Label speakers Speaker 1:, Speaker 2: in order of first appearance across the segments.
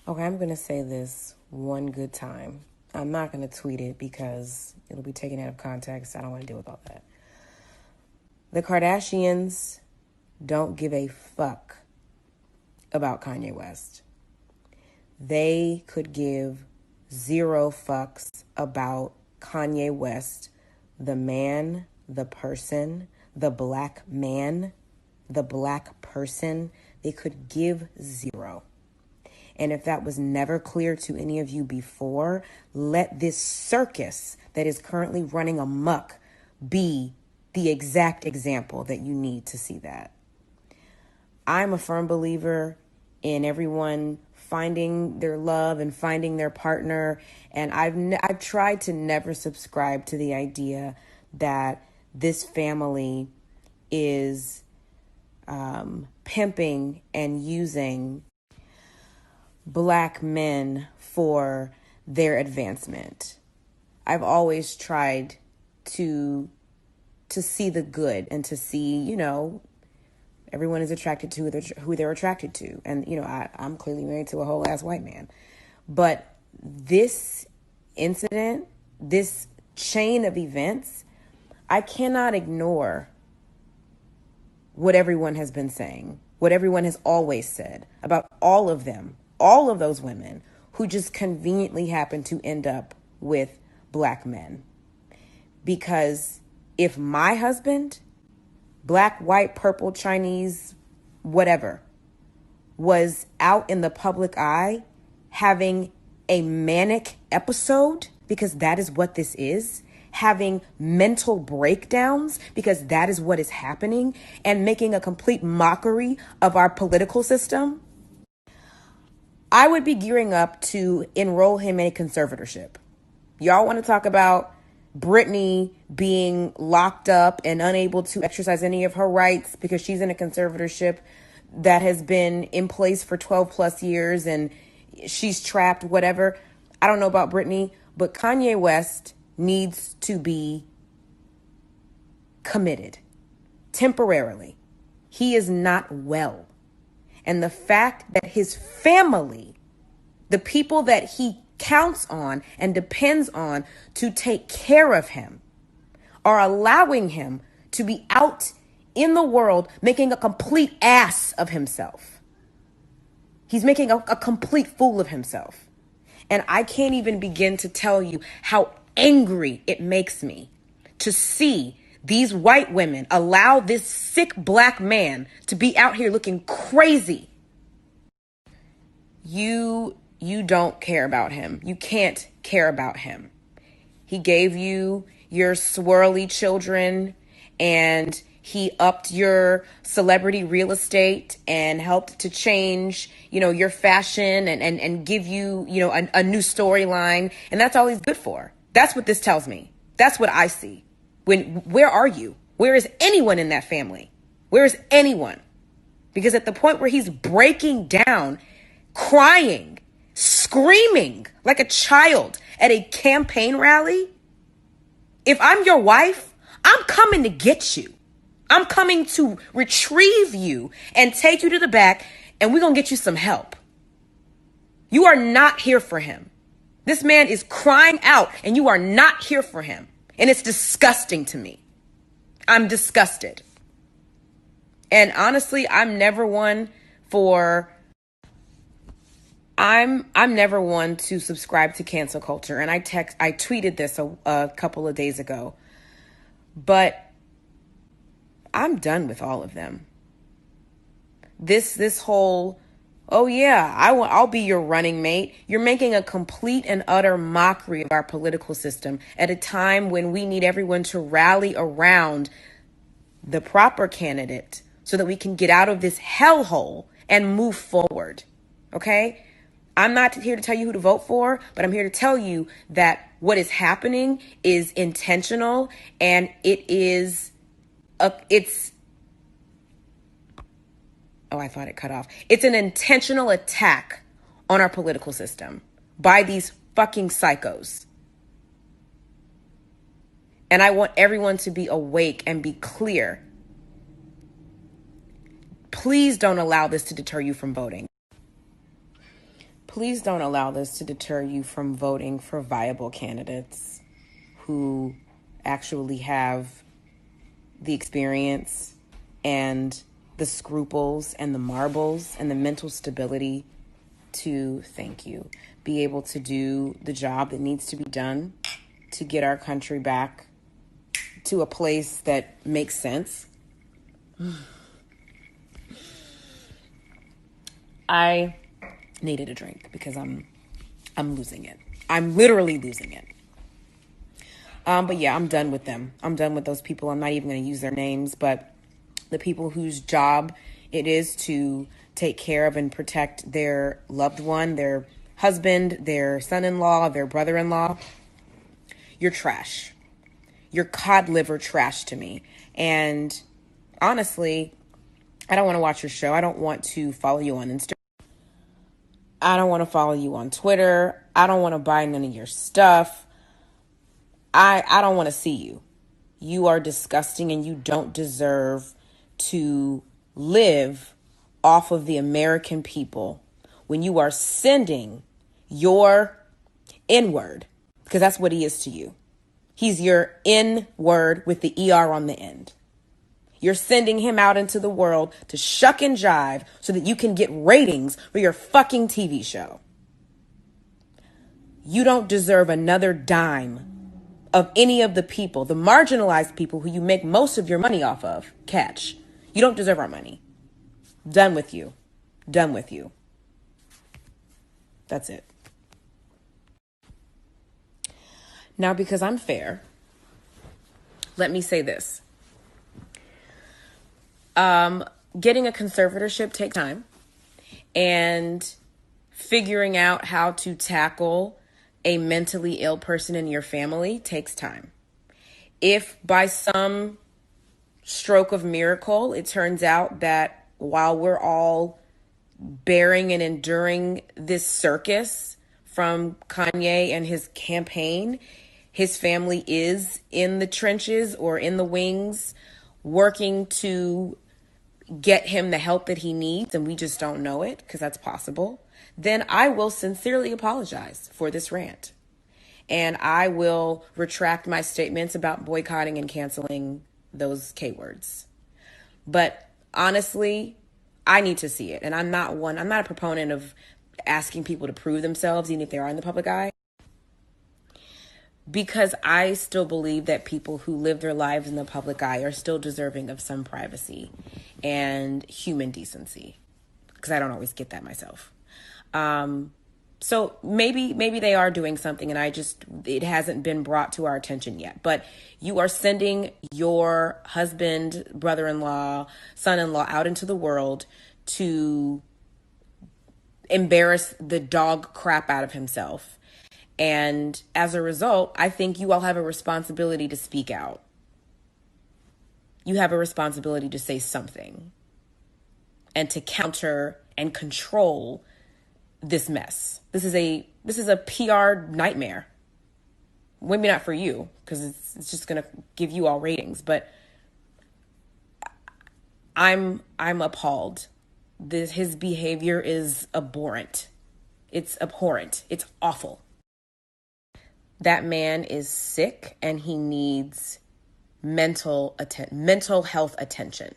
Speaker 1: Okay, I'm going to say this one good time. I'm not going to tweet it because it'll be taken out of context. I don't want to deal with all that. The Kardashians don't give a fuck about Kanye West. They could give zero fucks about Kanye West, the man, the person, the black man, the black person. They could give zero. And if that was never clear to any of you before, let this circus that is currently running amok be the exact example that you need to see that. I'm a firm believer in everyone finding their love and finding their partner. And I've tried to never subscribe to the idea that this family is pimping and using black men for their advancement. I've always tried to see the good and to see, everyone is attracted to who they're attracted to. And, I'm clearly married to a whole ass white man. But this incident, this chain of events, I cannot ignore what everyone has been saying, what everyone has always said about all of them, all of those women who just conveniently happen to end up with black men. Because if my husband, black, white, purple, Chinese, whatever, was out in the public eye having a manic episode, because that is what this is, having mental breakdowns, because that is what is happening, and making a complete mockery of our political system, I would be gearing up to enroll him in a conservatorship. Y'all want to talk about Brittany being locked up and unable to exercise any of her rights because she's in a conservatorship that has been in place for 12 plus years and she's trapped, whatever. I don't know about Brittany, but Kanye West needs to be committed temporarily. He is not well. And the fact that his family, the people that he counts on and depends on to take care of him, are allowing him to be out in the world making a complete ass of himself. He's making a complete fool of himself. And I can't even begin to tell you how angry it makes me to see these white women allow this sick black man to be out here looking crazy. You don't care about him. You can't care about him. He gave you your swirly children and he upped your celebrity real estate and helped to change, your fashion and give you, a new storyline. And that's all he's good for. That's what this tells me. That's what I see. Where are you? Where is anyone in that family? Where is anyone? Because at the point where he's breaking down, crying, screaming like a child at a campaign rally, if I'm your wife, I'm coming to get you. I'm coming to retrieve you and take you to the back, and we're going to get you some help. You are not here for him. This man is crying out, and you are not here for him. And it's disgusting to me. I'm disgusted. And honestly, I'm never one to subscribe to cancel culture. And I tweeted this a couple of days ago. But I'm done with all of them. This whole, oh yeah, I'll be your running mate. You're making a complete and utter mockery of our political system at a time when we need everyone to rally around the proper candidate so that we can get out of this hellhole and move forward. Okay? I'm not here to tell you who to vote for, but I'm here to tell you that what is happening is intentional and it's I thought it cut off. It's an intentional attack on our political system by these fucking psychos. And I want everyone to be awake and be clear. Please don't allow this to deter you from voting. Please don't allow this to deter you from voting for viable candidates who actually have the experience and the scruples and the marbles and the mental stability to, thank you, be able to do the job that needs to be done to get our country back to a place that makes sense. I needed a drink because I'm losing it. I'm literally losing it. But yeah, I'm done with them. I'm done with those people. I'm not even going to use their names, but the people whose job it is to take care of and protect their loved one, their husband, their son-in-law, their brother-in-law, you're trash. You're cod liver trash to me. And honestly, I don't want to watch your show. I don't want to follow you on Instagram. I don't want to follow you on Twitter. I don't want to buy none of your stuff. I don't want to see you. You are disgusting and you don't deserve to live off of the American people when you are sending your N-word, because that's what he is to you. He's your N-word with the ER on the end. You're sending him out into the world to shuck and jive so that you can get ratings for your fucking TV show. You don't deserve another dime of any of the people, the marginalized people who you make most of your money off of. Catch. You don't deserve our money. Done with you. Done with you. That's it. Now, because I'm fair, let me say this. Getting a conservatorship takes time, and figuring out how to tackle a mentally ill person in your family takes time. If by some stroke of miracle, it turns out that while we're all bearing and enduring this circus from Kanye and his campaign, his family is in the trenches or in the wings working to get him the help that he needs, and we just don't know it because that's possible, then I will sincerely apologize for this rant. And I will retract my statements about boycotting and canceling those K words. But honestly, I need to see it. And I'm not a proponent of asking people to prove themselves, even if they are in the public eye. Because I still believe that people who live their lives in the public eye are still deserving of some privacy and human decency. Because I don't always get that myself. So maybe they are doing something and it hasn't been brought to our attention yet. But you are sending your husband, brother-in-law, son-in-law out into the world to embarrass the dog crap out of himself. And as a result, I think you all have a responsibility to speak out. You have a responsibility to say something and to counter and control this mess. This is a PR nightmare. Maybe not for you, because it's just going to give you all ratings, but I'm appalled. His behavior is abhorrent. It's abhorrent. It's awful. That man is sick and he needs mental health attention.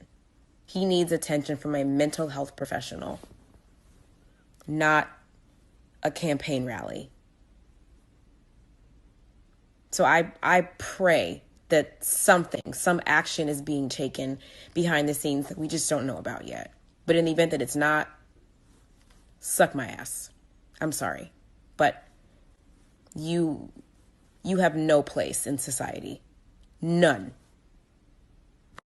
Speaker 1: He needs attention from a mental health professional, not a campaign rally. So I pray that some action is being taken behind the scenes that we just don't know about yet. But in the event that it's not, suck my ass. I'm sorry. But you have no place in society. None.